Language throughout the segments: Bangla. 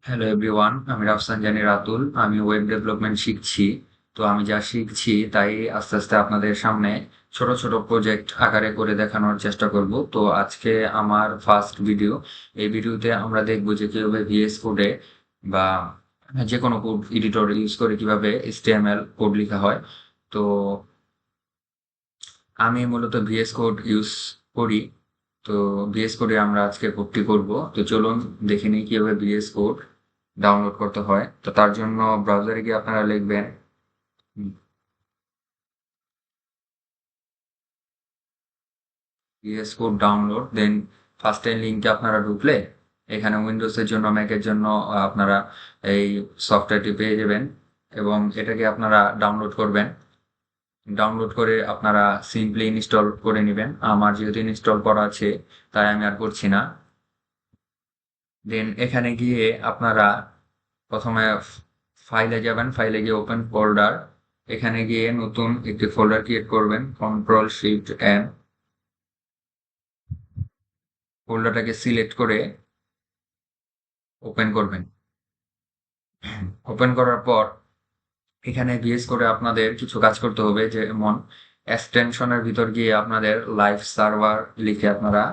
হ্যালো এভরিওয়ান, আমি রাফসান জানি রাতুল। আমি ওয়েব ডেভেলপমেন্ট শিখছি। তো আমি যা শিখছি তাই আস্তে আস্তে আপনাদের সামনে ছোট ছোট প্রজেক্ট আকারে করে দেখানোর চেষ্টা করব। তো আজকে আমার ফার্স্ট ভিডিও। এই ভিডিওতে আমরা দেখব যে কিভাবে ভিএস কোডে বা যে কোনো কোড এডিটর ইউজ করে কিভাবে এইচটিএমএল কোড লেখা হয়। তো আমি মূলত ভিএস কোড ইউজ করি। তো ভিএস কোডে আমরা আজকে কোডটি করব। তো চলুন দেখে নিই কিভাবে ভিএস কোড ডাউনলোড করতে হয়। তো তার জন্য ব্রাউজারে গিয়ে আপনারা লিখবেন ভিএস কোড ডাউনলোড, দেন ফার্স্ট টাইম লিঙ্কে আপনারা ঢুকলে এখানে উইন্ডোজের জন্য ম্যাকের জন্য আপনারা এই সফটওয়্যারটি পেয়ে যাবেন এবং এটাকে আপনারা ডাউনলোড করবেন। ডাউনলোড করে আপনারা সিম্পলি ইনস্টল করে নেবেন। আমার যেহেতু ইনস্টল করা আছে তাই আমি আর করছি না। দেন এখানে গিয়ে আপনারা প্রথমে ফাইলে যাবেন, ফাইলে গিয়ে ওপেন ফোল্ডার, এখানে গিয়ে নতুন একটি ফোল্ডার ক্রিয়েট করবেন, কন্ট্রোল শিফট এন, ফোল্ডারটাকে সিলেক্ট করে ওপেন করবেন। ওপেন করার পর এখানে ভিএস করে আপনাদের কিছু কাজ করতে হবে, যেমন এক্সটেনশনের ভিতর গিয়ে আপনাদের লাইভ সার্ভার লিখে আপনারা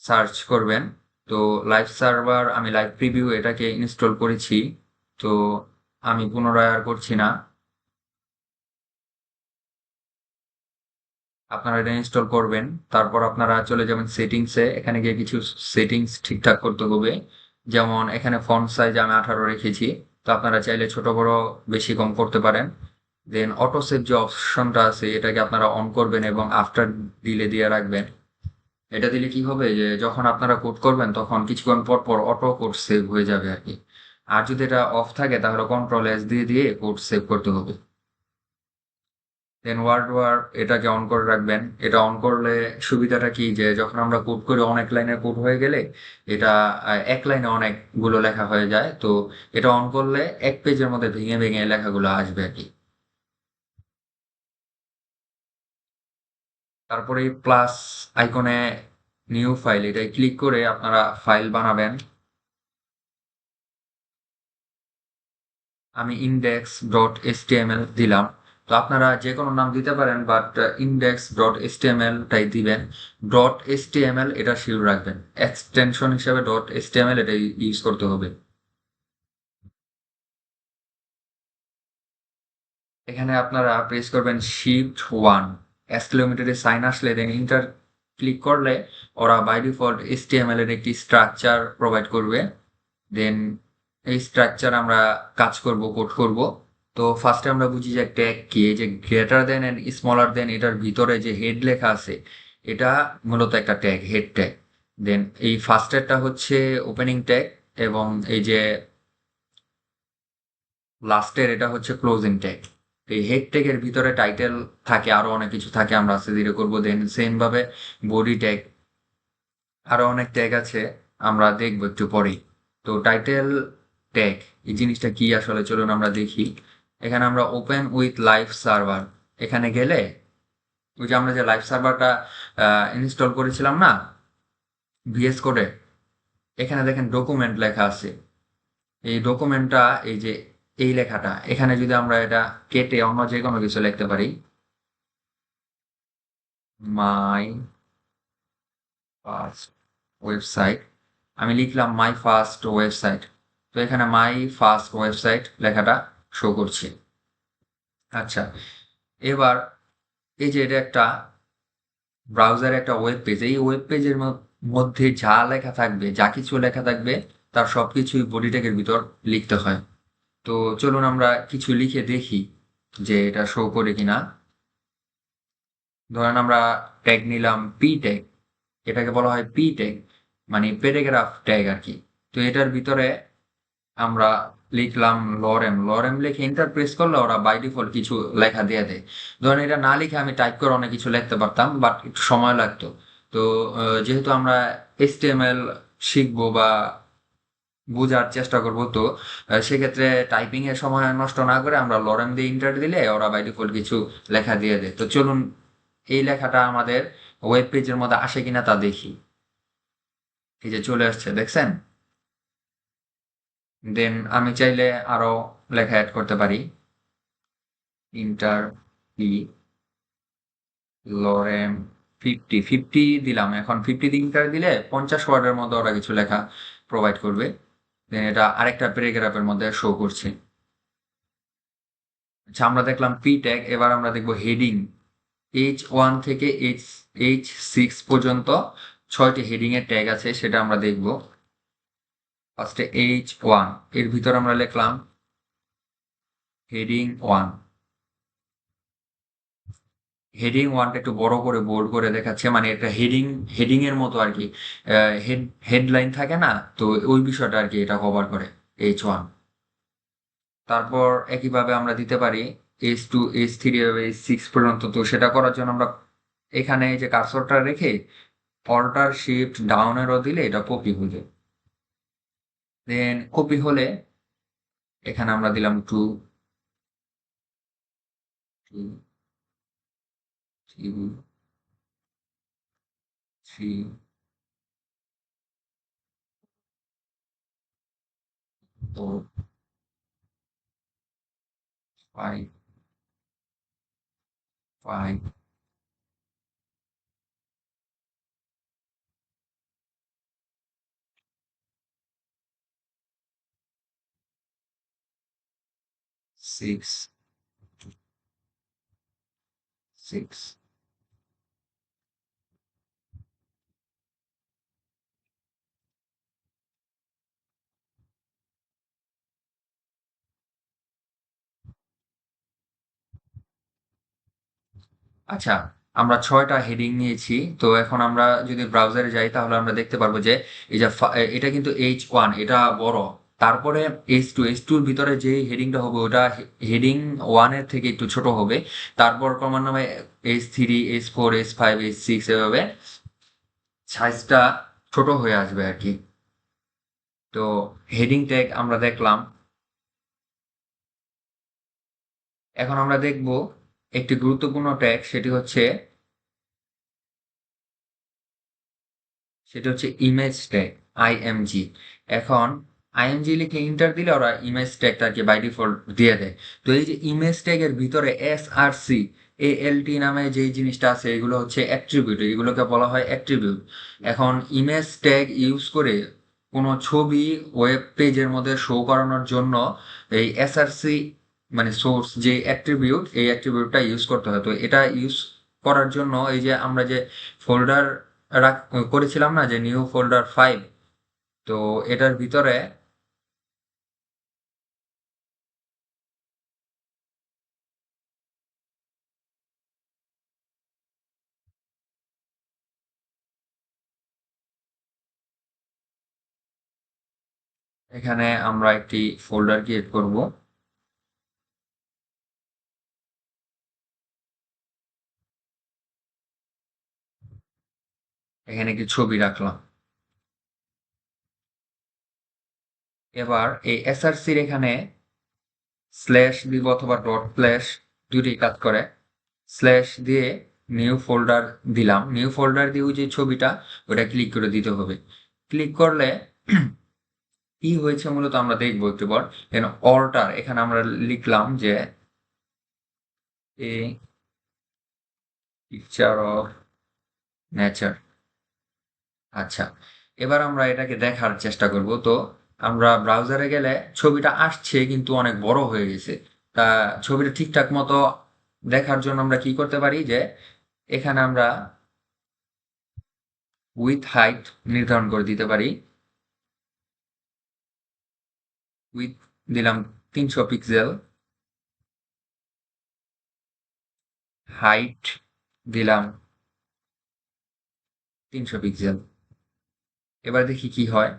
সার্চ করবেন। তো লাইভ সার্ভার, আমি লাইভ প্রিভিউ এটাকে ইনস্টল করেছি, তো আমি পুনরায় আর করছি না। আপনারা এটা ইনস্টল করবেন, তারপর আপনারা চলে যাবেন সেটিংসে, এখানে গিয়ে কিছু সেটিংস ঠিকঠাক করতে হবে। যেমন এখানে ফন্ট সাইজ আমি 18 রেখেছি, তো আপনারা চাইলে ছোট বড় বেশি কম করতে পারেন। দেন অটো সেভ যে অপশনটা আছে এটাকে আপনারা অন করবেন এবং আফটার দিলে দিয়ে রাখবেন। এটা দিলে কি হবে যে যখন আপনারা কোড করবেন তখন কিছুক্ষণ পর পর অটো কোড সেভ হয়ে যাবে আর কি। আর যদি এটা অফ থাকে তাহলে কন্ট্রোল এস দিয়ে দিয়ে কোড সেভ করতে হবে। দেন ওয়ার্ড ওয়ার এটাকে অন করে রাখবেন। এটা অন করলে সুবিধাটা কি, যে যখন আমরা কোড করি অনেক লাইনের কোড হয়ে গেলে এটা এক লাইনে অনেকগুলো লেখা হয়ে যায়। তো এটা অন করলে এক পেজের মধ্যে ভেঙে ভেঙে লেখাগুলো আসবে আর কি। তারপরে প্লাস আইকনে নিউ ফাইল এটাই ক্লিক করে আপনারা ফাইল বানাবেন। আমি ইন্ডেক্স ডট এসটিএমএল দিলাম। তো আপনারা যে কোনো নাম দিতে পারেন, বাট ইন্ডেক্স ডট এসটিএমএল টাই দিবেন। ডট এসটিএমএল এটা শিওর রাখবেন, এক্সটেনশন হিসেবে ডট এসটিএমএল এটা ইউজ করতে হবে। এখানে আপনারা প্রেস করবেন শিফট ওয়ান, এক্সক্লেমেটরি সাইন আসলে দেন ইন্টার ক্লিক করলে ওরা বাই ডিফল্ট এসটিএমএল এর একটি স্ট্রাকচার প্রোভাইড করবে। দেন এই স্ট্রাকচার আমরা কাজ করব, কোড করব। তো ফার্স্টে আমরা বুঝি যে ট্যাগ কি। এই যে greater than and smaller than এটার ভিতরে যে হেড লেখা আছে এটা মূলত একটা ট্যাগ, হেড ট্যাগ। দেন এই ফার্স্টেরটা হচ্ছে ওপেনিং ট্যাগ এবং এই যে লাস্টের এটা হচ্ছে ক্লোজিং ট্যাগ। এই হেড ট্যাগের ভিতরে টাইটেল থাকে, আরো অনেক কিছু থাকে, আমরা আস্তে ধীরে করবো। দেন সেম ভাবে বডি ট্যাগ, আরো অনেক ট্যাগ আছে, আমরা দেখবো একটু পরেই। তো টাইটেল ট্যাগ এই জিনিসটা কি আসলে চলুন আমরা দেখি। এখানে আমরা ওপেন উইথ লাইভ সার্ভার, এখানে গেলে ওই যে আমরা যে লাইভ সার্ভারটা ইনস্টল করেছিলাম না ভিএস কোডে, এখানে দেখেন ডকুমেন্ট লেখা আছে। এই ডকুমেন্টটা, এই যে এই লেখাটা, এখানে যদি আমরা এটা কেটে অন্য যে কোনো কিছু লিখতে পারি, মাই ফার্স্ট ওয়েবসাইট, আমি লিখলাম মাই ফার্স্ট ওয়েবসাইট। তো এখানে মাই ফার্স্ট ওয়েবসাইট লেখাটা শো করছে। আচ্ছা, এবার এই যে এটা একটা ব্রাউজারে একটা ওয়েব পেজ, এই ওয়েব পেজের মধ্যে যা লেখা থাকবে, যা কিছু লেখা থাকবে তার সবকিছুই বডি ট্যাগের ভিতর লিখতে হয়। তো চলুন আমরা কিছু লিখে দেখি যে এটা শো করে কিনা। ধরেন আমরা ট্যাগ নিলাম পি ট্যাগ, এটাকে বলা হয় পি ট্যাগ, মানে প্যারাগ্রাফ ট্যাগ আর কি। তো এটার ভিতরে আমরা লিখলাম লরেম, লরেম লিখে এন্টার প্রেস করলে ওরা বাই ডিফল্ট কিছু লেখা দিয়ে দেয়। ধরেন এটা না লিখে আমি টাইপ করে অনেক কিছু লিখতে পারতাম, বাট একটু সময় লাগতো। তো যেহেতু আমরা এইচটিএমএল শিখবো বা বোঝার চেষ্টা করব, তো সেক্ষেত্রে টাইপিং এর সময় নষ্ট না করে আমরা লরেম দিয়ে এন্টার দিলে ওরা বাই ডিফল্ট কিছু লেখা দিয়ে দেয়। তো চলুন এই লেখাটা আমাদের ওয়েব পেজের মধ্যে আসে কিনা তা দেখি। এই যে চলে আসছে, দেখছেন? দেন আমি চাইলে আরো লেখা অ্যাড করতে পারি। ইন্টার পি লরেম 50 দিলাম। এখন 50 ইন্টার দিলে 50 ওয়ার্ডের মধ্যে ওরা কিছু লেখা প্রোভাইড করবে। দেন এটা আরেকটা প্যারাগ্রাফের মধ্যে শো করছে। আচ্ছা, আমরা দেখলাম পি ট্যাগ। এবার আমরা দেখবো হেডিং। H1 থেকে H6 পর্যন্ত 6টি হেডিং এর ট্যাগ আছে, সেটা আমরা দেখব। ফার্স্টে H1 এর ভিতর আমরা লিখলাম হেডিং 1। হেডিং 1টা একটু বড় করে বোল্ড করে দেখাচ্ছে, মানে একটা হেডিং এর মতো আর কি। হেডলাইন থাকে না, তো ওই বিষয়টা আর কি এটা কভার করে H1। তারপর একইভাবে আমরা দিতে পারি H2 H3 H6 পর্যন্ত। তো সেটা করার জন্য আমরা এখানে এই যে কার্সরটা রেখে অল্টার শিফট ডাউন এরও দিলে এটা কপি হয়ে। দেন কপি হলে এখানে আমরা দিলাম 2 2 3 3 4 5 5 6 6। আচ্ছা, আমরা 6টা হেডিং নিয়েছি। তো এখন আমরা যদি ব্রাউজারে যাই তাহলে আমরা দেখতে পারবো যে এই যে এটা কিন্তু H1, এটা বড়। তারপরে H2 এর ভিতরে যে হেডিংটা হবে ওটা হেডিং 1 এর থেকে একটু ছোট হবে। তারপর ক্রমান্বয়ে H3 H4 H5 H6 এভাবে সাইজটা ছোট হয়ে আসবে আর কি। তো হেডিং ট্যাগ আমরা দেখলাম। এখন আমরা দেখব একটি গুরুত্বপূর্ণ ট্যাগ, সেটি হচ্ছে ইমেজ ট্যাগ, আইএমজি। এখন আইএমজি লিখে ইন্টার দিলে ওরা ইমেজ ট্যাগটা আর কি বাই ডিফল্ট দিয়ে দেয়। তো এই যে ইমেজ ট্যাগের ভিতরে SRC ALT নামে যে জিনিসটা আছে, এগুলো হচ্ছে অ্যাট্রিবিউট, এগুলোকে বলা হয় অ্যাট্রিবিউট। এখন ইমেজ ট্যাগ ইউজ করে কোনো ছবি ওয়েব পেজের মধ্যে শো করানোর জন্য এই SRC মানে সোর্স যে অ্যাট্রিবিউট, এই অ্যাট্রিবিউটটা ইউজ করতে হয়। তো এটা ইউজ করার জন্য এই যে আমরা যে ফোল্ডার করেছিলাম না, যে নিউ ফোল্ডার 5, তো এটার ভিতরে এখানে আমরা একটি ফোল্ডার ক্রিয়েট করব। এখানে একটি ছবি রাখলাম। এবার এই এসআরসির এখানে স্ল্যাশ দিব অথবা ডট স্ল্যাশ, দুটি কাজ করে। স্ল্যাশ দিয়ে নিউ ফোল্ডার দিলাম। নিউ ফোল্ডার দিয়ে ওই যে ছবিটা, ওটা ক্লিক করে দিতে হবে। ক্লিক করলে কি হয়েছে মূলত আমরা দেখবো একটু পর। এখানে অল্টার, এখানে আমরা লিখলাম যে এ পিকচার অফ নেচার। আচ্ছা, এবার আমরা এটাকে দেখার চেষ্টা করব। তো আমরা ব্রাউজারে গেলে ছবিটা আসছে কিন্তু অনেক বড় হয়ে গেছে। তা ছবিটা ঠিকঠাক মতো দেখার জন্য আমরা কি করতে পারি, যে এখানে আমরা উইথ হাইট নির্ধারণ করে দিতে পারি। উইথ দিলাম 300 পিক্সেল, হাইট দিলাম 300 পিক্সেল। এবার দেখি কি হয়।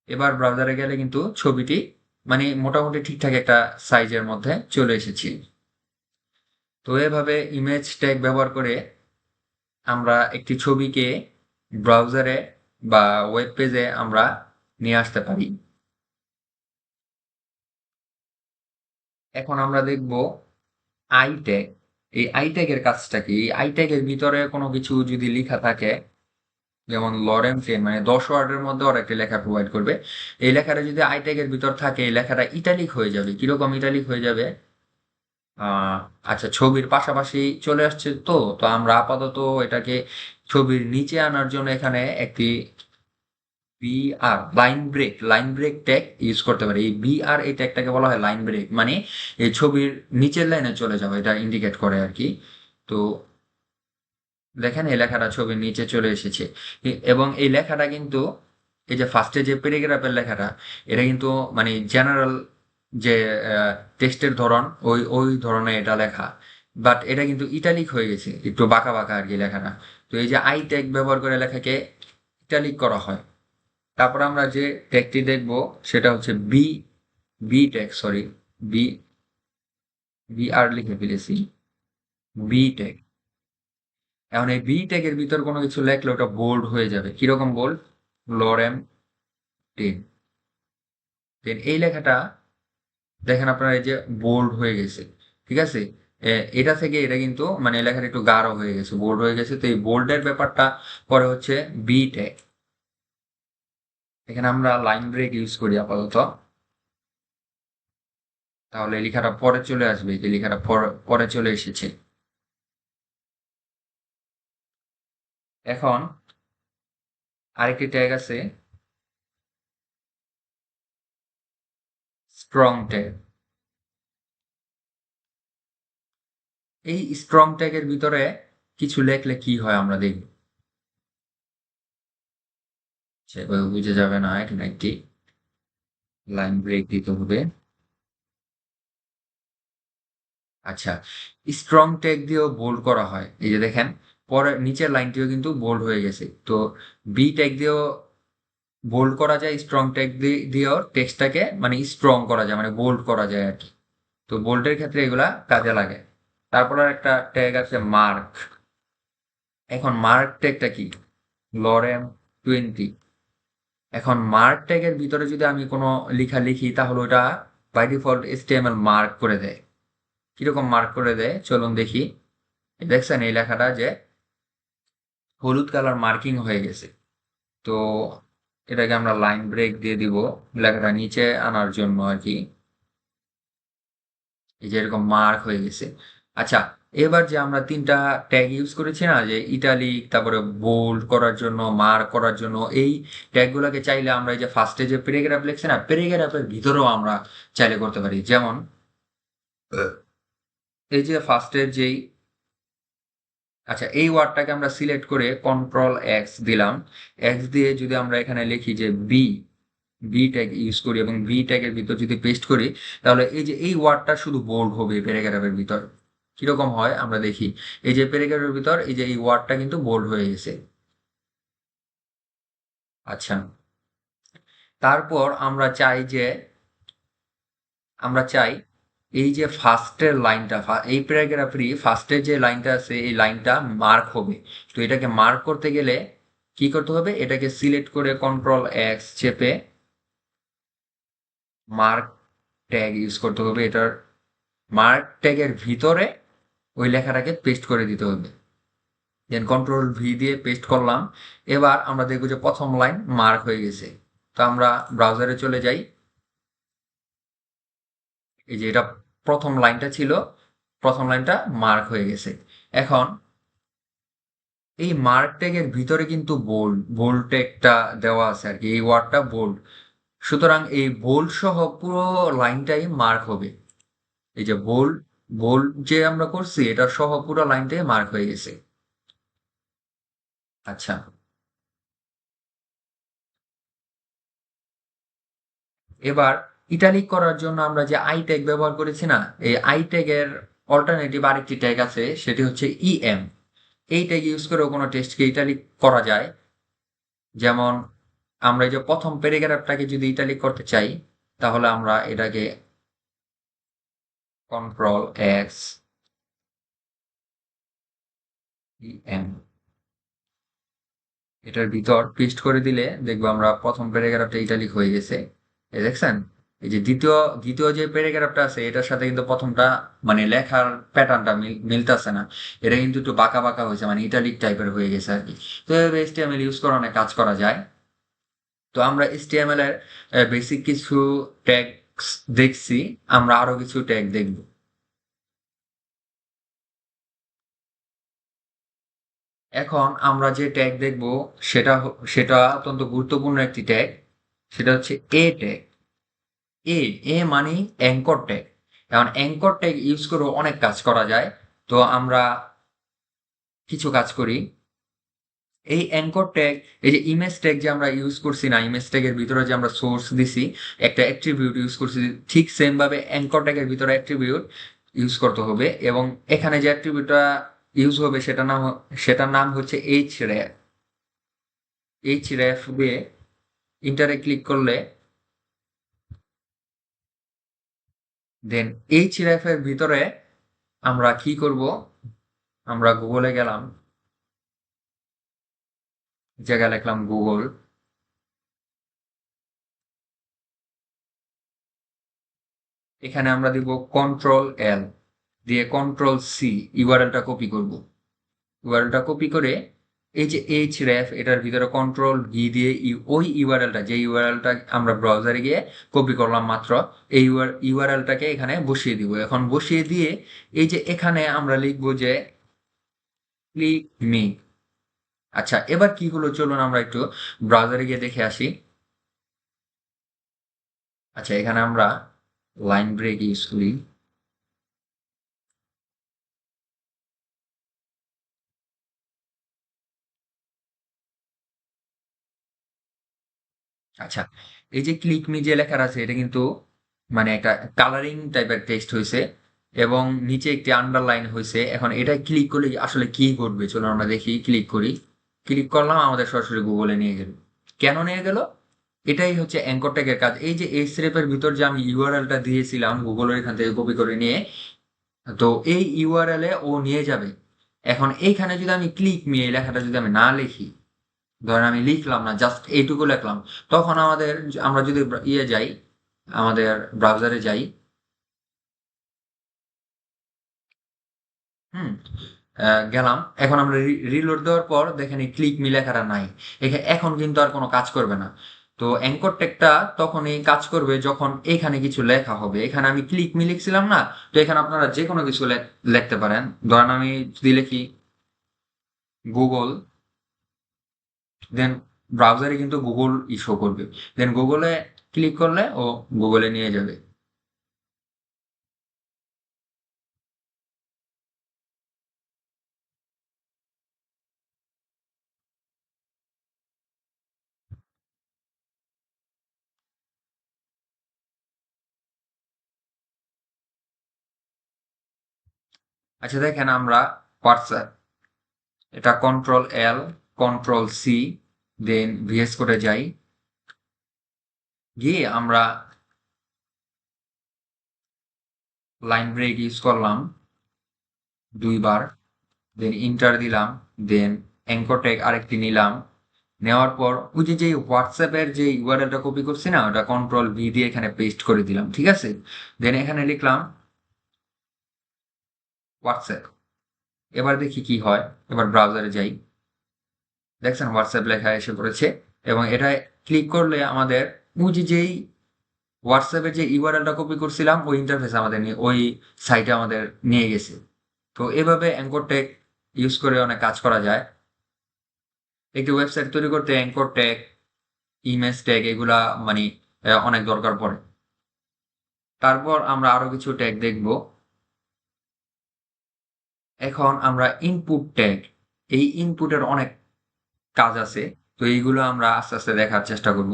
এবার ব্রাউজারে গেলে কিন্তু ছবিটি মানে মোটামুটি ঠিকঠাক একটা সাইজের মধ্যে চলে এসেছি। তো এভাবে ইমেজ ট্যাগ ব্যবহার করে আমরা একটি ছবিকে ব্রাউজারে বা ওয়েব পেজে আমরা নিয়ে আসতে পারি। এখন আমরা দেখব আই ট্যাগ। এই আই ট্যাগের কাজটা কি? এই আই ট্যাগের ভিতরে কোনো কিছু যদি লেখা থাকে, যেমন লরেম 10 মানে 10 ওয়ার্ডের মধ্যে ওরা একটা লেখা প্রোভাইড করবে। এই লেখাটা যদি আই ট্যাগের ভিতর থাকে এই লেখাটা ইটালিক হয়ে যাবে। কিরকম ইটালিক হয়ে যাবে? আহ আচ্ছা, ছবির পাশাপাশি চলে আসছে, তো আমরা আপাতত এটাকে ছবির নিচে আনার জন্য এখানে একটি BR line break tag use করতে পারি। এই বিআর এই ট্যাগটাকে বলা হয় লাইন ব্রেক, মানে এই ছবির নিচের লাইনে চলে যাওয়া, এটা ইন্ডিকেট করে আর কি। তো দেখেন এই লেখাটা ছবির নিচে চলে এসেছে। এবং এই লেখাটা কিন্তু এই যে ফার্স্টে যে প্যারাগ্রাফের লেখাটা, এটা কিন্তু মানে জেনারেল যে টেক্সটের ধরন ওই ওই ধরনের এটা লেখা, বাট এটা কিন্তু ইটালিক হয়ে গেছে, একটু বাঁকা বাঁকা আর কি লেখাটা। তো এই যে আই ট্যাগ ব্যবহার করে লেখাকে ইটালিক করা হয়। তারপর আমরা যে ট্যাগটি দেখব সেটা হচ্ছে B tag, sorry, B B আর লিখে ফেলেছি, বি ট্যাগ। এখন এই বি ট্যাগের ভিতর কোনো কিছু লেখলে ওটা বোল্ড হয়ে যাবে। কিরকম বোল্ড? লরেম 10। দেন এই লেখাটা দেখেন আপনারা, এই যে বোল্ড হয়ে গেছে, ঠিক আছে? এটা থেকে এটা কিন্তু মানে এই লেখাটা একটু গাঢ় হয়ে গেছে, বোল্ড হয়ে গেছে। তো এই বোল্ডের ব্যাপারটা পরে হচ্ছে বি ট্যাগ। এখানে আমরা লাইন ব্রেক ইউজ করি আপাতত, তাহলে এই লেখাটা পরে চলে আসবে। যে লেখাটা পরে চলে এসেছে। এখন আরেকটি ট্যাগ আছে, স্ট্রং ট্যাগ। এই স্ট্রং ট্যাগের ভিতরে কিছু লেখলে কি হয় আমরা দেখব। সেভাবে বুঝে যাবে না, এখানে একটি লাইন ব্রেক দিতে হবে। আচ্ছা, স্ট্রং ট্যাগ দিয়েও বোল্ড করা হয়, এই যে দেখেন পরে নিচের লাইনটিও কিন্তু বোল্ড হয়ে গেছে। তো বি ট্যাগ দিয়েও বোল্ড করা যায়, স্ট্রং ট্যাগ দিয়েও টেক্সটটাকে মানে স্ট্রং করা যায়, মানে বোল্ড করা যায় আর কি। তো বোল্ডের ক্ষেত্রে এগুলা কাজে লাগে। তারপর আর একটা ট্যাগ আছে মার্ক। এখন মার্ক ট্যাগটা কি? লরেম 20। এখন মার্ক ট্যাগের ভিতরে যদি আমি কোনো লেখা লিখি তাহলে ওটা বাই ডিফল্ট HTML মার্ক করে দেয়। কিরকম মার্ক করে দেয় চলুন দেখি। দেখছেন এই লেখাটা যে হলুদ কালার মার্কিং হয়ে গেছে। তো এটাকে আমরা লাইন ব্রেক দিয়ে দিব লেখাটা নিচে আনার জন্য আর কি। এই যে এরকম মার্ক হয়ে গেছে। আচ্ছা, এবার যে আমরা তিনটা ট্যাগ ইউজ করেছি না, যে ইটালিক, তারপরে বোল্ড করার জন্য, মার্ক করার জন্য, এই ট্যাগগুলোকে চাইলে আমরা এই যে ফার্স্টে যে প্যারাগ্রাফ লিখছি না, প্যারাগ্রাফের ভিতরেও আমরা চাইলে করতে পারি। যেমন এই যে ফার্স্টের যেই, আচ্ছা এই ওয়ার্ডটাকে আমরা সিলেক্ট করে কন্ট্রোল এক্স দিলাম। এক্স দিয়ে যদি আমরা এখানে লিখি যে বি ট্যাগ ইউজ করি এবং বি ট্যাগের ভিতর যদি পেস্ট করি, তাহলে এই যে এই ওয়ার্ডটা শুধু বোল্ড হবে প্যারাগ্রাফের ভিতর। কিরকম হয় আমরা দেখি। এই যে প্যারাগ্রাফের ভিতর এই যে এই ওয়ার্ডটা কিন্তু বোল্ড হয়ে গেছে। আচ্ছা, তারপর আমরা চাই এই যে ফার্স্টের লাইনটা, এই প্যারাগ্রাফেরই ফার্স্টের যে লাইনটা আছে এই লাইনটা মার্ক হবে। তো এটাকে মার্ক করতে গেলে কি করতে হবে? এটাকে সিলেক্ট করে কন্ট্রোল এক্স চেপে মার্ক ট্যাগ ইউজ করতে হবে। এটার মার্ক ট্যাগের ভিতরে ওই লেখাটাকে পেস্ট করে দিতে হবে। দেন কন্ট্রোল ভি দিয়ে পেস্ট করলাম। এবার আমরা দেখবো যে প্রথম লাইন মার্ক হয়ে গেছে। তো আমরা ব্রাউজারে চলে যাই। এই যে এটা প্রথম লাইনটা ছিল, প্রথম লাইনটা মার্ক হয়ে গেছে। এখন এই মার্ক ট্যাগের ভিতরে কিন্তু বোল্ড ট্যাগটা দেওয়া আছে আর কি, এই ওয়ার্ডটা বোল্ড। সুতরাং এই বোল্ড সহ পুরো লাইনটাই মার্ক হবে। এই যে বোল্ড বোল্ড যে আমরা করছি এটা সহ পুরো লাইনটাই মার্ক হয়ে গেছে। আচ্ছা, এবার ইটালিক করার জন্য আমরা যে আই ট্যাগ ব্যবহার করেছি না, এই আই ট্যাগের অল্টারনেটিভ আরেকটি ট্যাগ আছে, সেটি হচ্ছে ইএম। এই ট্যাগ ইউজ করেও কোনো টেক্সটকে ইটালিক করা যায়। যেমন আমরা এই যে প্রথম প্যারাগ্রাফটাকে যদি ইটালিক করতে চাই, তাহলে আমরা এটাকে কন্ট্রোল এক্স ইএম এটার ভিতর পেস্ট করে দিলে দেখবো আমরা প্রথম প্যারাগ্রাফটা ইটালিক হয়ে গেছে। এই দেখছেন? এই যে দ্বিতীয় দ্বিতীয় যে প্যারাগ্রাফটা আছে এটার সাথে কিন্তু প্রথমটা মানে লেখার প্যাটার্নটা মিলতেছে না। এটা কিন্তু একটু বাঁকা বাঁকা হয়েছে, মানে ইটালিক টাইপের হয়ে গেছে আর কি। তো এভাবে এইচটিএমএল ইউজ করে অনেক কাজ করা যায়। তো আমরা এইচটিএমএল এর বেসিক কিছু ট্যাগস দেখছি, আমরা আরো কিছু ট্যাগ দেখব। এখন আমরা যে ট্যাগ দেখব সেটা অত্যন্ত গুরুত্বপূর্ণ একটি ট্যাগ। সেটা হচ্ছে এ ট্যাগ। এ এ মানে অ্যাঙ্কর ট্যাগ। এখন অ্যাঙ্কর ট্যাগ ইউজ করে অনেক কাজ করা যায়। তো আমরা কিছু কাজ করি। এই অ্যাঙ্কর ট্যাগ, এই যে ইমেজ ট্যাগ যে আমরা ইউজ করছি না, ইমেজ ট্যাগের ভিতরে যে আমরা সোর্স দিছি, একটা অ্যাট্রিবিউট ইউজ করছি, ঠিক সেম ভাবে অ্যাঙ্কর ট্যাগের ভিতরে অ্যাট্রিবিউট ইউজ করতে হবে। এবং এখানে যে অ্যাট্রিবিউটটা ইউজ হবে সেটার নাম হচ্ছে এইচ র্যাপ। এইচ র্যাপ দিয়ে ইন্টারে ক্লিক করলে দেন এইচ র্যাপের ভিতরে আমরা কি করব, আমরা গুগলে গেলাম, জায়গায় লিখলাম গুগল। এখানে আমরা দিব কন্ট্রোল এল, দিয়ে কন্ট্রোল সি, ইউআরএলটা কপি করব। ইউআরএলটা কপি করে এই যে এইচ র্যাফ এটার ভিতরে কন্ট্রোল ভি দিয়ে ওই ইউআরএলটা, যে ইউআরএলটা আমরা ব্রাউজারে গিয়ে কপি করলাম মাত্র, এই ইউআরএলটাকে এখানে বসিয়ে দিব। এখন বসিয়ে দিয়ে এই যে এখানে আমরা লিখবো যে ক্লিক মি। আচ্ছা, এবার কি হলো চলুন আমরা একটু ব্রাউজারে গিয়ে দেখে আসি। আচ্ছা, এখানে আমরা লাইন ব্রেক ইউজ করি। আচ্ছা, এই যে ক্লিক মি যে লেখার আছে এটা কিন্তু মানে একটা কালারিং টাইপের টেক্সট হয়েছে এবং নিচে একটি আন্ডারলাইন হয়েছে। এখন এটা ক্লিক করলে আসলে কি ঘটবে চলুন আমরা দেখি। ক্লিক করি, ক্লিক করলাম, আমাদের সরাসরি গুগলে নিয়ে গেল। কেন নিয়ে গেল? এটাই হচ্ছে অ্যাঙ্কর ট্যাগের কাজ। এই যে এর ভিতর যে আমি ইউআরএলটা দিয়েছিলাম গুগলের এখান থেকে কপি করে নিয়ে, তো এই ইউআরএল এ ও নিয়ে যাবে। এখন এইখানে যদি আমি ক্লিক মি এই লেখাটা যদি আমি না লিখি, ধরেন আমি লিখলাম না, জাস্ট এইটুকু লিখলাম, তখন আমরা যদি ইয়ে যাই, আমাদের ব্রাউজারে যাই, হুম, গেলাম। এখন আমরা রিলোড দেওয়ার পর দেখেন এই ক্লিক মি লেখাটা নাই। এখন কিন্তু আর কোনো কাজ করবে না। তো অ্যাঙ্কর ট্যাগটা তখনই কাজ করবে যখন এখানে কিছু লেখা হবে। এখানে আমি ক্লিক মি লিখছিলাম না, তো এখানে আপনারা যে কোনো কিছু লিখতে পারেন। ধরেন আমি যদি লিখি গুগল, দেন ব্রাউজারে কিন্তু গুগল শো করবে। দেন গুগলে ক্লিক করলে ও গুগলে নিয়ে যাবে। আচ্ছা, দেখেন আমরা হোয়াটসঅ্যাপ, এটা কন্ট্রোল এল, কন্ট্রোল সি, দেন ভিএস কোডে যাই, গিয়ে আমরা লাইন ব্রেক ইউজ করলাম 2 বার, দেন ইন্টার দিলাম, দেন অ্যাঙ্কর ট্যাগ আরেকটি নিলাম। নেওয়ার পর ওই যে হোয়াটসঅ্যাপের যে ইউআরএলটা কপি করছি না, ওটা কন্ট্রোল ভি দিয়ে এখানে পেস্ট করে দিলাম, ঠিক আছে। দেন এখানে লিখলাম হোয়াটসঅ্যাপ। এবার দেখি কি হয়। এবার ব্রাউজারে যাই, দেখছেন হোয়াটসঅ্যাপ লেখা এসে পড়েছে। এবং এটা ক্লিক করলে আমাদের ওই যেই হোয়াটসঅ্যাপের যে ইউআরএলটা কপি করছিলাম ওই ইন্টারফেস আমাদের নিয়ে ওই সাইটে আমাদের নিয়ে গেছে। তো এভাবে অ্যাঙ্কর ট্যাগ ইউজ করে অনেক কাজ করা যায়। একটি ওয়েবসাইট তৈরি করতে অ্যাঙ্কর ট্যাগ, ইমেজ ট্যাগ এগুলা মানে অনেক দরকার পড়ে। তারপর আমরা আরো কিছু ট্যাগ দেখব। এখন আমরা ইনপুট ট্যাগ, এই ইনপুটের অনেক কাজ আছে। তো এইগুলো আমরা আস্তে আস্তে দেখার চেষ্টা করব।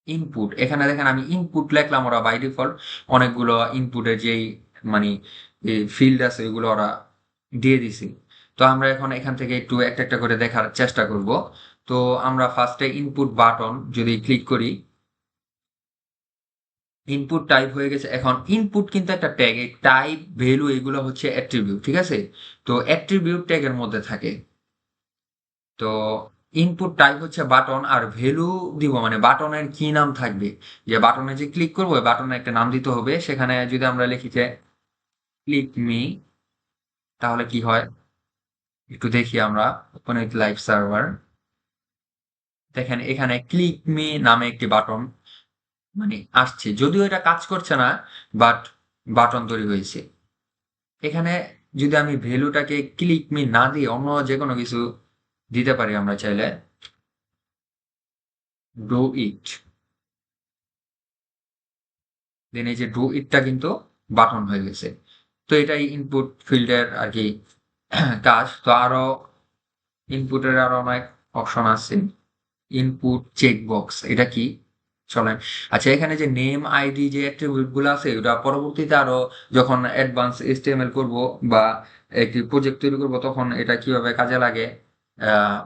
ইনপুট, এখানে দেখেন আমি ইনপুট লিখলাম, ওরা বাই ডিফল্ট অনেকগুলো ইনপুটের যেই মানে ফিল্ড আছে ওইগুলো ওরা দিয়ে দিছে। তো আমরা এখন এখান থেকে একটু একটা একটা করে দেখার চেষ্টা করব। তো আমরা ফার্স্টে ইনপুট বাটন যদি ক্লিক করি, ইনপুট টাইপ হয়ে গেছে। এখন ইনপুট কিন্তু একটা ট্যাগ, এই টাইপ ভ্যালু এগুলো হচ্ছে অ্যাট্রিবিউট, ঠিক আছে। তো অ্যাট্রিবিউট ট্যাগের মধ্যে থাকে। তো ইনপুট টাইপ হচ্ছে বাটন, আর ভ্যালু দিব মানে বাটনের কি নাম থাকবে, যে বাটনে যে ক্লিক করবো ওই বাটনে একটা নাম দিতে হবে। সেখানে যদি আমরা লিখি যে ক্লিক মি, তাহলে কি হয় একটু দেখি আমরা। Open with live server. দেখেন এখানে ক্লিক মি নামে একটি বাটন মানে আসছে, যদিও এটা কাজ করছে না, বাট বাটন তৈরি হয়েছে। এখানে যদি আমি ভ্যালুটাকে ক্লিক মি না দিয়ে অন্য যে কোনো কিছু দিতে পারি আমরা চাইলে, ডু ইট, দেন এই যে ডু ইটটা কিন্তু বাটন হয়ে গেছে। তো এটাই ইনপুট ফিল্ডের আর কি কাজ। তো আরো ইনপুটের আরো অনেক অপশন আছে। ইনপুট চেকবক্স এটা কি, চলেন। আচ্ছা, এখানে যে নেম আইডি যে অ্যাট্রিবিউট গুলো আছে ওটা পরবর্তীতে আরো যখন অ্যাডভান্স এইচটিএমএল করব বা একটি প্রজেক্ট তৈরি করব তখন এটা কিভাবে কাজে লাগে আহ,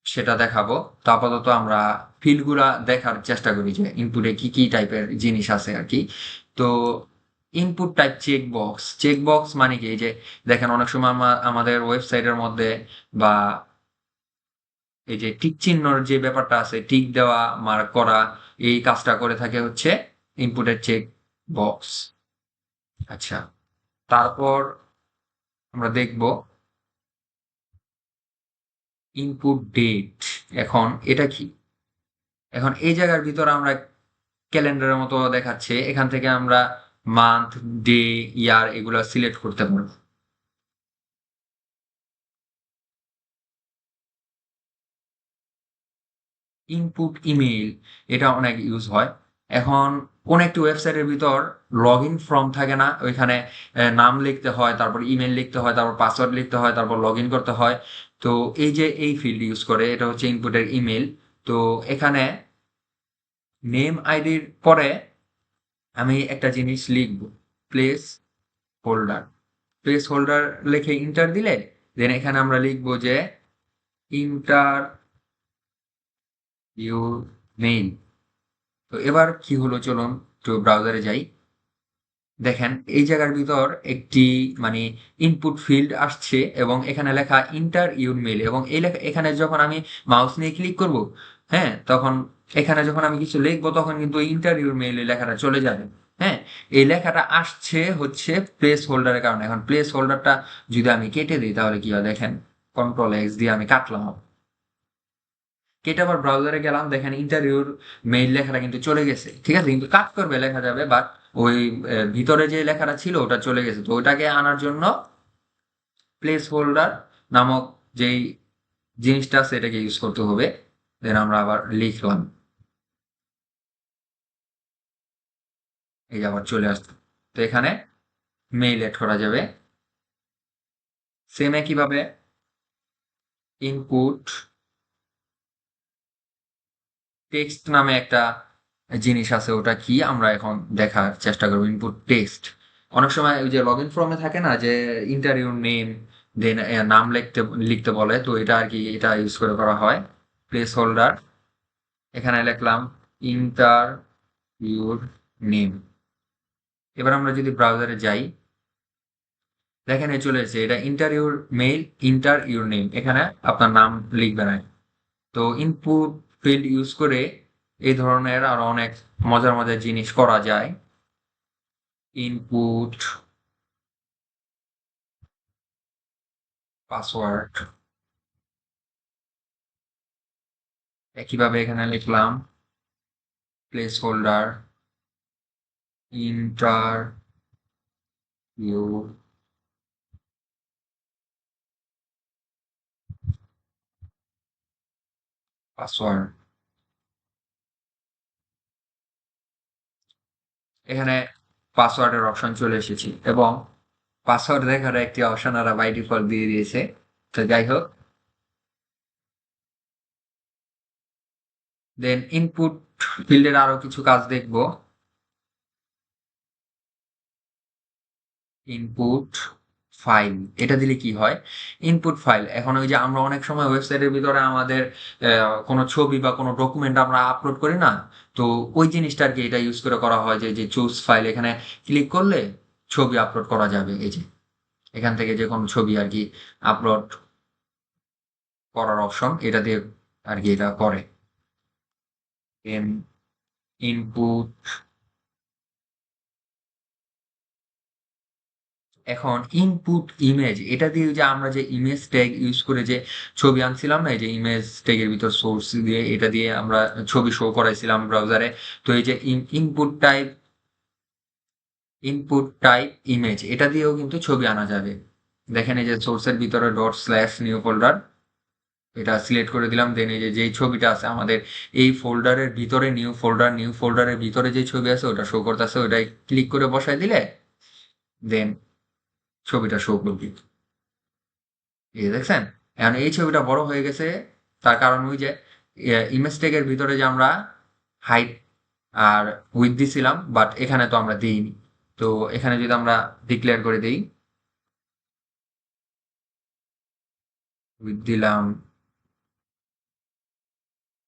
সেটা দেখাবো। তো আপাতত আমরা ফিল্ড গুলা দেখার চেষ্টা করি যে ইনপুটে কি কি টাইপের জিনিস আছে আর কি। তো ইনপুট টাইপ চেক বক্স মানে কি, এই যে দেখেন অনেক সময় আমাদের ওয়েবসাইটের মধ্যে বা এই যে টিক চিহ্নর যে ব্যাপারটা আছে, টিক দেওয়া মার্ক করা, এই কাজটা করে থাকে হচ্ছে ইনপুটের চেক বক্স। আচ্ছা, তারপর আমরা দেখব ইনপুট ডেট। এখন এটা কি, এখন এই জায়গার ভিতর আমরা ক্যালেন্ডারের মতো দেখাচ্ছে, এখান থেকে আমরা মান্থ, ডে, ইয়ার এগুলো সিলেক্ট করতে পারবো। ইনপুট ইমেইল, এটা অনেক ইউজ হয়। এখন কোন একটি ওয়েবসাইটের ভিতর লগ ইন ফর্ম থাকে না, ওইখানে নাম লিখতে হয়, তারপর ইমেল লিখতে হয়, তারপর পাসওয়ার্ড লিখতে হয়, তারপর লগ ইন করতে হয়। তো এই যে এই ফিল্ড ইউজ করে এটা হচ্ছে ইনপুটের ইমেল। তো এখানে নেম আইডির পরে আমি একটা জিনিস লিখব, প্লেস হোল্ডার। প্লেস হোল্ডার লিখে ইন্টার দিলে দেন এখানে আমরা লিখবো যে ইন্টার ইউর নেম। তো এবার কি হলো, চলুন একটু ব্রাউজারে যাই। দেখেন এই জায়গার ভিতর একটি মানে ইনপুট ফিল্ড আসছে এবং এখানে লেখা ইন্টার ইউর মেল, এবং এই লেখা এখানে যখন আমি মাউস নিয়ে ক্লিক করব, হ্যাঁ, তখন এখানে যখন আমি কিছু লিখবো তখন কিন্তু ইন্টার ইউর মেল এই লেখাটা চলে যাবে। হ্যাঁ, এই লেখাটা আসছে হচ্ছে প্লেস হোল্ডারের কারণে। এখন প্লেস হোল্ডারটা যদি আমি কেটে দিই তাহলে কি হয়, দেখেন কন্ট্রোল এক্স দিয়ে আমি কাটলাম, কেটে আবার ব্রাউজারে গেলাম, দেখেন ইন্টারভিউর মেইল লেখাটা কিন্তু চলে গেছে। ঠিক আছে, কিন্তু কাজ করবে লেখা যাবে, বাট ওই ভিতরে যে লেখাটা ছিল ওটা চলে গেছে। তো ওটাকে আনার জন্য প্লেস হোল্ডার নামক যেই জিনিসটা আছে এটাকে ইউজ করতে হবে। দেন আমরা আবার লিখলাম, এই যে আবার চলে আসতো। তো এখানে মেইল এড করা যাবে সেম একইভাবে। ইনপুট টেক্সট নামে একটা জিনিস আছে, ওটা কি আমরা এখন দেখার চেষ্টা করবো। ইনপুট টেক্সট অনেক সময় ওই যে লগ ইন ফর্মে থাকে না যে ইন্টারভিউ নেম, দেন নাম লিখতে লিখতে বলে, তো এটা আর কি এটা ইউজ করে করা হয়। প্লেস হোল্ডার, এখানে লিখলাম ইন্টার ইউর নেম। এবার আমরা যদি ব্রাউজারে যাই, দেখেন এই চলে এসেছে, এটা inter your mail, inter your name, এখানে আপনার নাম লিখবেন। তো ইনপুট ফিল্ড ইউজ করে এই ধরনের আরো অনেক মজার মজার জিনিস করা যায়। ইনপুট পাসওয়ার্ড, একইভাবে এখানে লিখলাম place holder inter your password. এখানে পাসওয়ার্ডের অপশন চলে এসেছি এবং পাসওয়ার্ড দেখার একটি অপশন ওরা বাই ডিফল্ট দিয়ে দিয়েছে। তো যাই হোক, দেন ইনপুট ফিল্ডের আরো কিছু কাজ দেখবো। ইনপুট ফাইল, এটা দিলে কি হয়, ইনপুট ফাইল। এখন ওই যে আমরা অনেক সময় ওয়েবসাইটের ভিতরে আমাদের কোনো ছবি বা কোনো ডকুমেন্ট আমরা আপলোড করি না, তো ওই জিনিসটা আর কি এটা ইউজ করে করা হয় যে চুজ ফাইল, এখানে ক্লিক করলে ছবি আপলোড করা যাবে। এই যে এখান থেকে যে কোনো ছবি আর কি আপলোড করার অপশন, এটা দিয়ে আর কি এটা করে। ইনপুট, এখন ইনপুট ইমেজ, এটা দিয়ে যে আমরা যে ইমেজ ট্যাগ ইউজ করে যে ছবি আনছিলাম না, এই যে ইমেজ ট্যাগের ভিতর সোর্স দিয়ে এটা দিয়ে আমরা ছবি শো করাইছিলাম ব্রাউজারে। তো এই যে ইনপুট টাইপ ইমেজ, এটা দিয়েও কিন্তু ছবি আনা যাবে। দেখেন এই যে সোর্সের ভিতরে ডট স্ল্যাশ নিউ ফোল্ডার, এটা সিলেক্ট করে দিলাম। দেন এই যে যেই ছবিটা আছে আমাদের এই ফোল্ডারের ভিতরে, নিউ ফোল্ডারের ভিতরে যে ছবি আছে ওটা শো করতেছে, ওটাই ক্লিক করে বসাই দিলে দেন ছবিটা শো করবে। এই যে দেখছেন, এখন এই ছবিটা বড় হয়ে গেছে। তার কারণ ওই যে ইমেজ ট্যাগের ভিতরে যে আমরা হাইট আর উইথ দিছিলাম, বাট এখানে তো আমরা দিইনি। তো এখানে যদি আমরা ডিক্লেয়ার করে দিই, উইথ দিলাম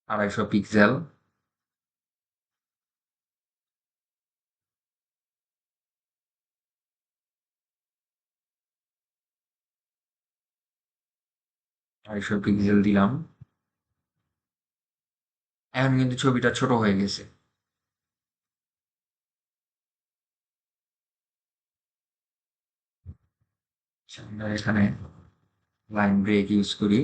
250 পিক্সেল, 250 পিক্সেল দিলাম। এখন কিন্তু ছবিটা ছোট হয়ে গেছে। আচ্ছা, আমরা এখানে লাইন ব্রেক ইউজ করি,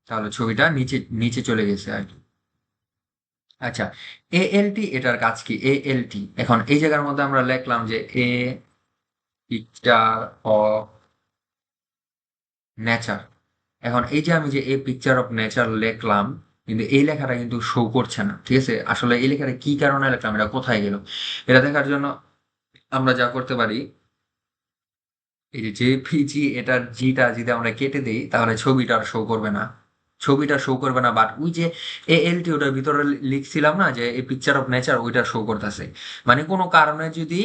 তাহলে ছবিটা নিচে নিচে চলে গেছে আর কি। আচ্ছা, এএলটি এটার কাজ কি? এএলটি, এখন এই জায়গার মধ্যে আমরা লিখলাম যে এ পিকচার অফ নেচার। এখন এই যে আমি যে এ পিকচার অফ নেচার লিখলাম, কিন্তু এই লেখাটা কিন্তু শো করছে না। ঠিক আছে, আসলে এই লেখাটা কি কারণে লিখলাম, এটা কোথায় গেল, এটা দেখার জন্য আমরা যা করতে পারি, এই যে জেপিজি এটার জিটা যদি আমরা কেটে দিই তাহলে ছবিটা আর শো করবে না। ছবিটা শো করবে না, বাট ওই যে এএলটি ওটার ভিতরে লিখছিলাম না যে এই পিকচার অফ নেচার, ওইটা শো করতেছে। মানে কোনো কারণে যদি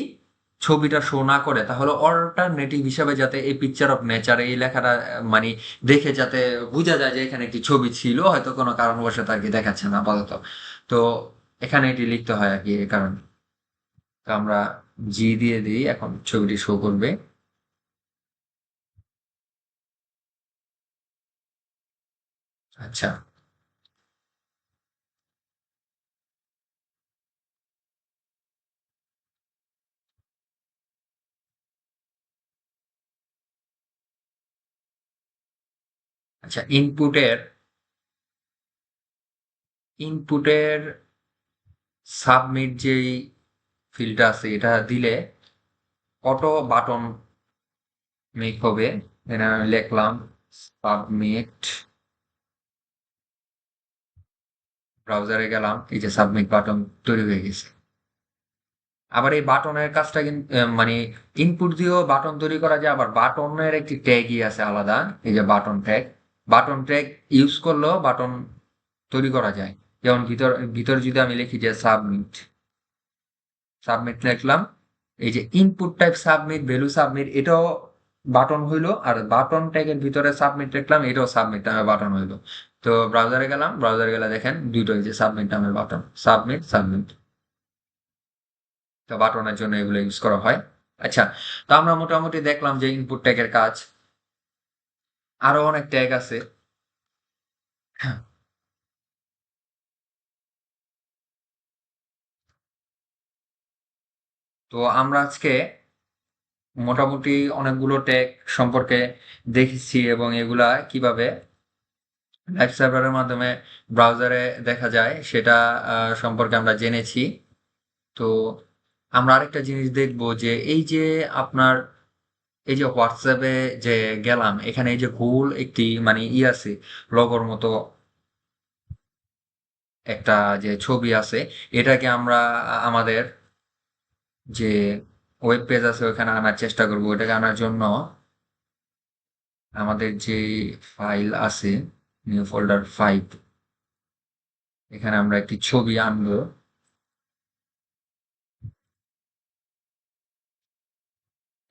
ছবিটা শো না করে, তাহলে অল্টারনেটিভ হিসাবে যাতে এই পিকচার অফ নেচার এই লেখাটা মানে দেখে যাতে বোঝা যায় যে এখানে একটি ছবি ছিল, হয়তো কোনো কারণবশত আর কি দেখাচ্ছে না আপাতত। তো এখানে এটি লিখতে হয় আর কি, এই কারণে। তো আমরা জি দিয়ে দিই, এখন ছবিটি শো করবে। আচ্ছা, আচ্ছা, ইনপুটের সাবমিট যেই ফিল্ডটা আছে এটা দিলে অটো বাটন মেক হবে। এখানে আমি লিখলাম সাবমিট, ব্রাউজারে গেলাম, এই যে সাবমিট বাটন তৈরি হয়ে গেছে। আবার এই বাটনের কাজটা কিন্তু মানে ইনপুট দিয়েও বাটন তৈরি করা যায়, আবার বাটনের একটি ট্যাগই আছে আলাদা, এই যে বাটন ট্যাগ ইউজ করলেও বাটন তৈরি করা যায়। যেমন ভিতর যদি আমি লিখি যে সাবমিট লিখলাম, এই যে input type submit, value submit, এটাও বাটন হইলো। আর বাটন ট্যাগের ভিতরে সাবমিট লিখলাম, এটাও সাবমিট নামে বাটন হইলো। তো ব্রাউজারে গেলে দেখেন দুইটাই যে সাবমিট নামের বাটন, সাবমিট। তো বাটনের জন্য এগুলো ইউজ করা হয়। আচ্ছা, তো আমরা মোটামুটি দেখলাম যে ইনপুট ট্যাগের কাজ। আরো অনেক ট্যাগ আছে। তো আমরা আজকে মোটামুটি অনেকগুলো ট্যাগ সম্পর্কে দেখেছি, এবং এগুলা কিভাবে লাইভ সার্ভারের মাধ্যমে ব্রাউজারে দেখা যায় সেটা সম্পর্কে আমরা জেনেছি। তো আমরা আরেকটা জিনিস দেখব যে এই যে আপনার এই যে হোয়াটসঅ্যাপে যে গেলাম, এখানে এই যে গোল একটি মানে আছে, লগোর মতো একটা যে ছবি আছে, এটাকে আমরা আমাদের যে ওয়েব পেজ আছে ওখানে আনার চেষ্টা করব। ওটাকে আনার জন্য আমাদের যে ফাইল আছে, নিউ ফোল্ডার 5, এখানে আমরা একটি ছবি আনবো।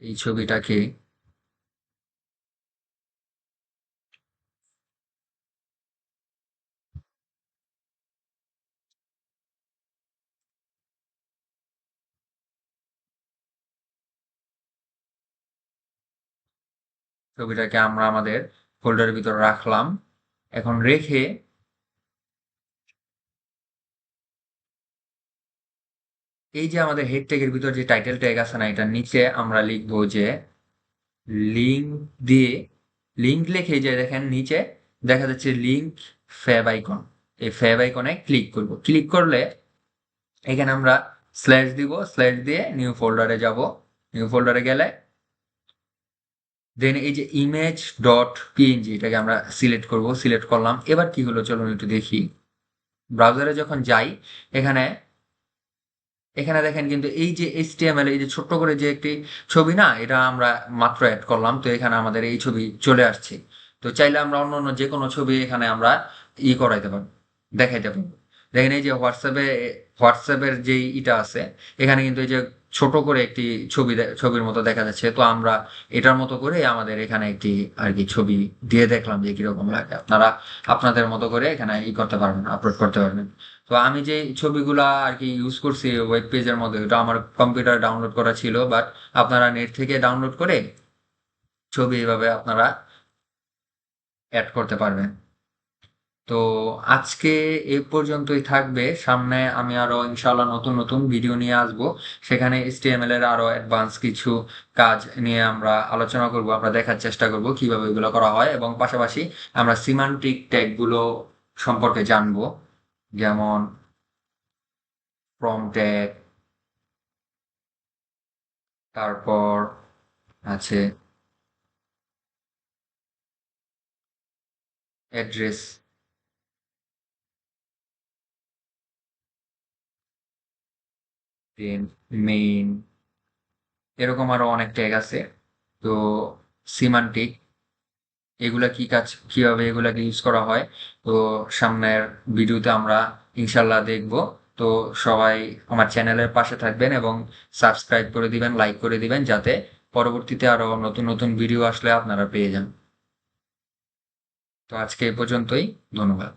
এই ছবিটাকে আমরা আমাদের ফোল্ডারের ভিতরে রাখলাম। এখন রেখে এই যে আমাদের হেড ট্যাগের ভিতর যে টাইটেল ট্যাগ আছে না, এটার নিচে আমরা লিখবো যে লিঙ্ক দিয়ে, লিঙ্ক লিখে যে দেখেন নিচে দেখা যাচ্ছে লিঙ্ক ফ্যাব আইকন, এই ফ্যাব আইকনে ক্লিক করব। ক্লিক করলে এখানে আমরা স্ল্যাশ দিব, স্ল্যাশ দিয়ে নিউ ফোল্ডারে যাব। নিউ ফোল্ডারে গেলে দেন এই যে ইমেজ ডট পিএনজি এটাকে আমরা সিলেক্ট করব। সিলেক্ট করলাম। এবার কি হলো চলুন একটু দেখি। ব্রাউজারে যখন যাই এখানে এখানে দেখেন কিন্তু এই যে এইচটিএমএল এই যে ছোট্ট করে যে একটি ছবি না, এটা আমরা মাত্র অ্যাড করলাম, তো এখানে আমাদের এই ছবি চলে আসছে। তো চাইলে আমরা অন্য অন্য যে কোনো ছবি এখানে আমরা করাইতে পারবো, দেখাইতে পারবো। দেখেন এই যে হোয়াটসঅ্যাপের যেই ইটা আছে, এখানে কিন্তু এই যে ছোট করে একটি ছবির মতো দেখা যাচ্ছে। তো আমরা এটার মতো করে আমাদের এখানে একটি আর কি ছবি দিয়ে দেখলাম যে কিরকম লাগে। আপনারা আপনাদের মতো করে এখানে করতে পারবেন, আপলোড করতে পারবেন। তো আমি যে ছবিগুলা আর কি ইউজ করছি ওয়েব পেজের মধ্যে, ওটা আমার কম্পিউটার ডাউনলোড করা ছিল, বাট আপনারা নেট থেকে ডাউনলোড করে ছবি এভাবে আপনারা অ্যাড করতে পারবেন। তো আজকে এ পর্যন্তই থাকবে। সামনে আমি আরো ইনশাআল্লাহ নতুন নতুন ভিডিও নিয়ে আসব। সেখানে এইচটিএমএল এর আরো অ্যাডভান্স কিছু কাজ নিয়ে আমরা আলোচনা করব, আমরা দেখার চেষ্টা করব কিভাবে এগুলো করা হয়, এবং পাশাপাশি আমরা সিমান্টিক ট্যাগ গুলো সম্পর্কে জানবো, যেমন ফ্রম ট্যাগ, তারপর আছে অ্যাড্রেস, দেন মেইন, এরকম আরো অনেক ট্যাগ আছে। তো সিমান্টিক এগুলা কি কাজ, কিভাবে এগুলাকে ইউজ করা হয়, তো সামনের ভিডিওতে আমরা ইনশাল্লাহ দেখব। তো সবাই আমার চ্যানেলের পাশে থাকবেন এবং সাবস্ক্রাইব করে দিবেন, লাইক করে দিবেন, যাতে পরবর্তীতে আরো নতুন নতুন ভিডিও আসলে আপনারা পেয়ে যান। তো আজকে এই পর্যন্তই। ধন্যবাদ।